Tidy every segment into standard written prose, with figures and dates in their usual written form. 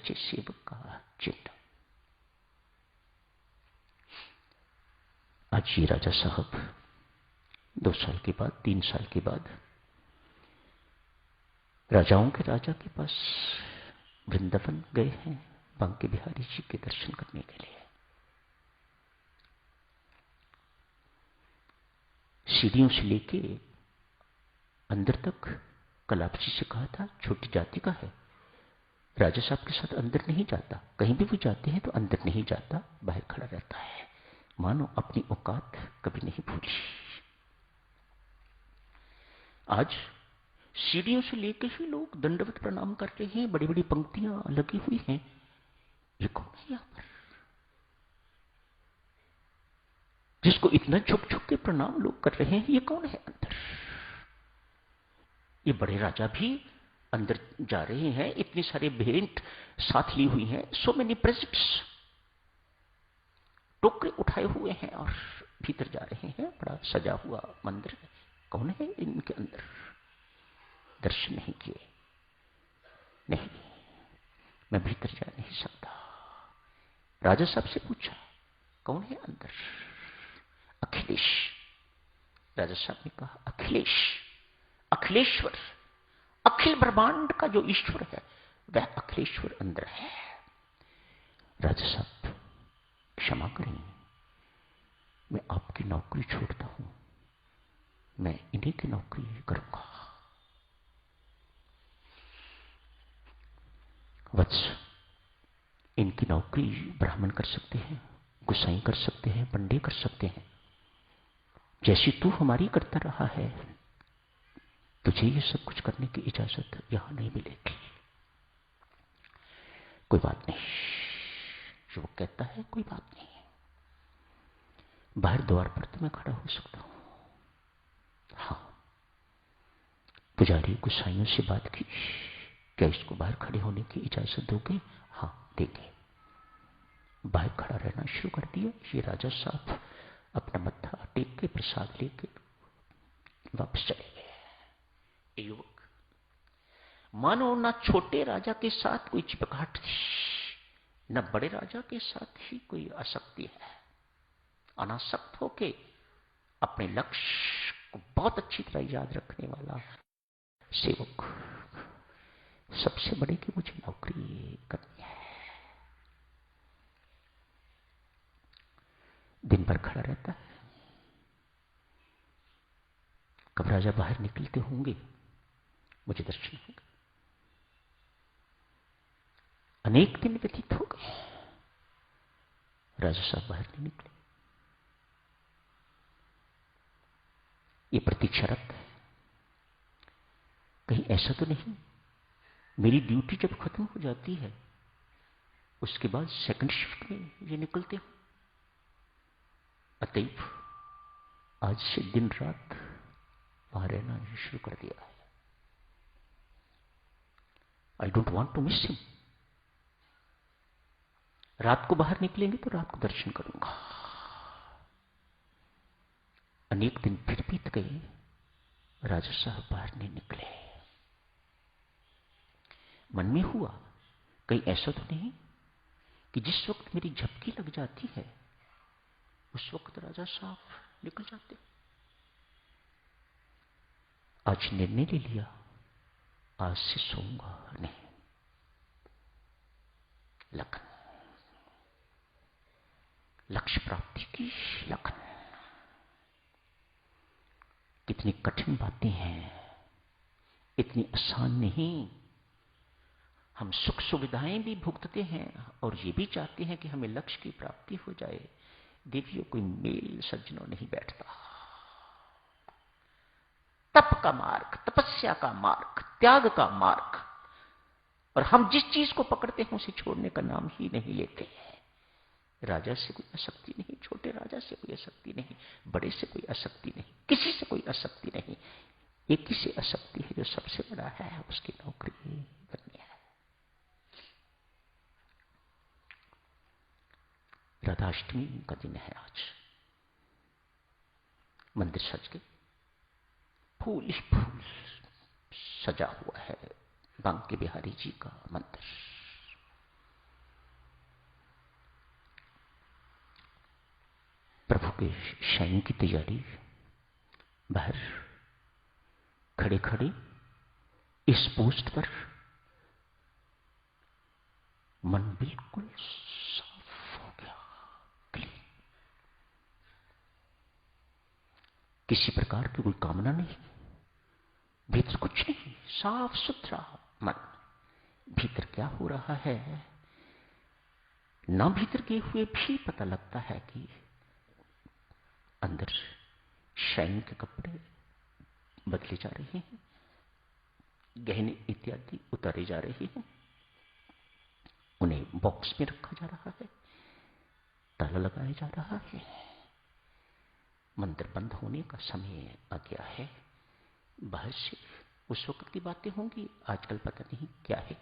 सच्चे सेवक का चिन्ह। आज ये राजा साहब 2 साल के बाद, 3 साल के बाद राजाओं के राजा के पास वृंदावन गए हैं बांके बिहारी जी के दर्शन करने के लिए। सीढ़ियों से लेके अंदर तक कलाप जी से कहा था छोटी जाति का है, राजा साहब के साथ अंदर नहीं जाता, कहीं भी वो जाते हैं तो अंदर नहीं जाता, बाहर खड़ा रहता है, मानो अपनी औकात कभी नहीं भूली। आज सीढ़ियों से लेकर ही लोग दंडवत प्रणाम कर रहे हैं, बड़ी बड़ी पंक्तियां लगी हुई हैं। ये कौन है यहां पर जिसको इतना झुक झुक के प्रणाम लोग कर रहे हैं? ये कौन है अंदर? ये बड़े राजा भी अंदर जा रहे हैं, इतनी सारे भेंट साथ ली हुई हैं, सो मेनी प्रेजेंट्स, टोकरे उठाए हुए हैं और भीतर जा रहे हैं। बड़ा सजा हुआ मंदिर है, कौन है इनके अंदर? दर्शन नहीं किए, नहीं, मैं भीतर जा नहीं सकता। राजा साहब से पूछा कौन है अंदर? अखिलेश। राजा साहब ने कहा अखिलेश, अखिलेश्वर, अखिल ब्रह्मांड का जो ईश्वर है वह अखिलेश्वर अंदर है। राजा साहब क्षमा करें, मैं आपकी नौकरी छोड़ता हूं, मैं इन्हीं की नौकरी करूंगा। वत्स, इनकी नौकरी ब्राह्मण कर सकते हैं, गुसाई कर सकते हैं, पंडे कर सकते हैं, जैसी तू हमारी करता रहा है तुझे ये सब कुछ करने की इजाजत यहां नहीं मिलेगी। कोई बात नहीं, जो वो कहता है कोई बात नहीं, बाहर द्वार पर तो मैं खड़ा हो सकता हूं। हाँ, पुजारी गुसाइयों से बात की, क्या इसको बाहर खड़े होने की इजाजत दोगे? हाँ देंगे। बाहर खड़ा रहना शुरू कर दिया। ये राजा साहब अपना मत्था टेक के प्रसाद लेके वापस चले गए। युवक, मानो ना छोटे राजा के साथ कोई चिपकाहट थी, न बड़े राजा के साथ ही कोई आसक्ति है। अनासक्त होके अपने लक्ष्य को बहुत अच्छी तरह याद रखने वाला सेवक, सबसे बड़े की मुझे नौकरी करनी है। दिन भर खड़ा रहता है। कब राजा बाहर निकलते होंगे मुझे दर्शन होगा। अनेक दिन व्यतीत हो गए, राजा साहब बाहर नहीं निकले। ये प्रतीक्षारत है, कहीं ऐसा तो नहीं मेरी ड्यूटी जब खत्म हो जाती है उसके बाद सेकंड शिफ्ट में ये निकलते हो। अतएव आज से दिन रात वहां रहना शुरू कर दिया है। I don't want to miss him. रात को बाहर निकलेंगे तो रात को दर्शन करूंगा। अनेक दिन फिर बीत गए, राजा साहब बाहर नहीं निकले। मन में हुआ कहीं ऐसा तो नहीं कि जिस वक्त मेरी झपकी लग जाती है उस वक्त राजा साहब निकल जाते। आज निर्णय ले लिया, आज से सोऊंगा नहीं। लगन, लक्ष्य प्राप्ति की लगन। कितनी कठिन बातें हैं, इतनी आसान नहीं। हम सुख सुविधाएं भी भुगतते हैं और ये भी चाहते हैं कि हमें लक्ष्य की प्राप्ति हो जाए। देवियों, कोई मेल सज्जनों नहीं बैठता। तप का मार्ग, तपस्या का मार्ग, त्याग का मार्ग, और हम जिस चीज को पकड़ते हैं उसे छोड़ने का नाम ही नहीं लेते। राजा से कोई आसक्ति नहीं, छोटे राजा से कोई आसक्ति नहीं, बड़े से कोई आसक्ति नहीं, किसी से कोई आसक्ति नहीं। एक ही से आसक्ति है जो सबसे बड़ा है, उसकी नौकरी करनी है। राधाष्टमी का दिन है आज। मंदिर सज के फूल ही फूल सजा हुआ है बांके बिहारी जी का मंदिर। के शयन की तैयारी। बाहर खड़े खड़े इस पोस्ट पर मन बिल्कुल साफ हो गया, क्लीन। किसी प्रकार की कोई कामना नहीं, भीतर कुछ नहीं, साफ सुथरा मन। भीतर क्या हो रहा है ना भीतर गए हुए भी पता लगता है कि अंदर शयन के कपड़े बदले जा रहे हैं, गहने इत्यादि उतारे जा रहे हैं, उन्हें बॉक्स में रखा जा रहा है, ताला लगाया जा रहा है। मंदिर बंद होने का समय आ गया है। बाहर से उस वक्त की बातें होंगी, आजकल पता नहीं क्या है।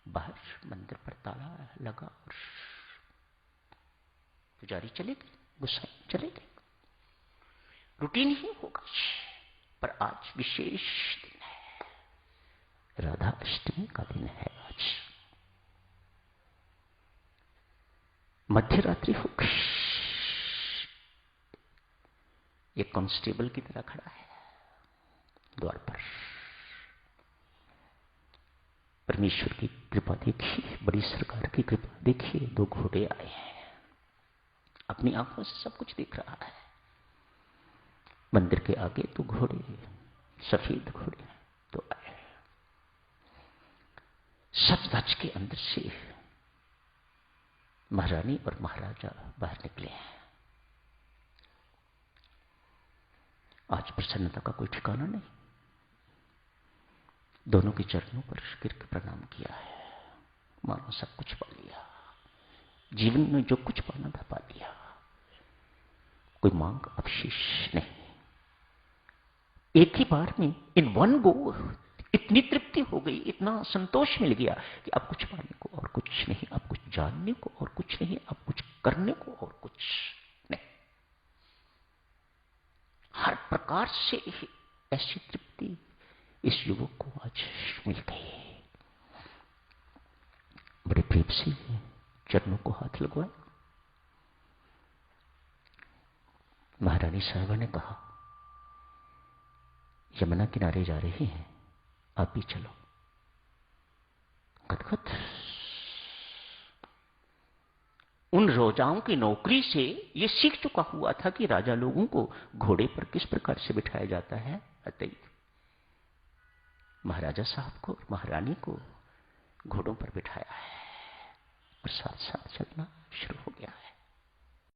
बाहर मंदिर पर ताला लगा और पुजारी चले गए, गोसाई चले गए। रूटीन ही होगा, पर आज विशेष दिन है, राधा अष्टमी का दिन है। आज मध्य रात्रि हो गई। ये कांस्टेबल की तरह खड़ा है द्वार पर। परमेश्वर की कृपा देखिए, बड़ी सरकार की कृपा देखिए। 2 घोड़े आए हैं, अपनी आंखों से सब कुछ देख रहा है। मंदिर के आगे 2 घोड़े, सफेद घोड़े तो आए। सच धज के अंदर से महारानी और महाराजा बाहर निकले हैं। आज प्रसन्नता का कोई ठिकाना नहीं। दोनों के चरणों पर गिर के प्रणाम किया है, मानो सब कुछ पा लिया, जीवन में जो कुछ पाना था पा लिया, कोई मांग अवशेष नहीं। एक ही बार में इन वन गो इतनी तृप्ति हो गई, इतना संतोष मिल गया कि अब कुछ पाने को और कुछ नहीं, अब कुछ जानने को और कुछ नहीं, अब कुछ करने को और कुछ नहीं। हर प्रकार से ऐसी तृप्ति इस युवक को आज मिल गई। बड़े प्रेम से चरणों को हाथ लगवाए। महारानी साहिबा ने कहा, यमुना किनारे जा रहे हैं, आप भी चलो। खटखट। उन रोजाओं की नौकरी से ये सीख चुका हुआ था कि राजा लोगों को घोड़े पर किस प्रकार से बिठाया जाता है। अतः महाराजा साहब को और महारानी को घोड़ों पर बिठाया है और साथ साथ चलना।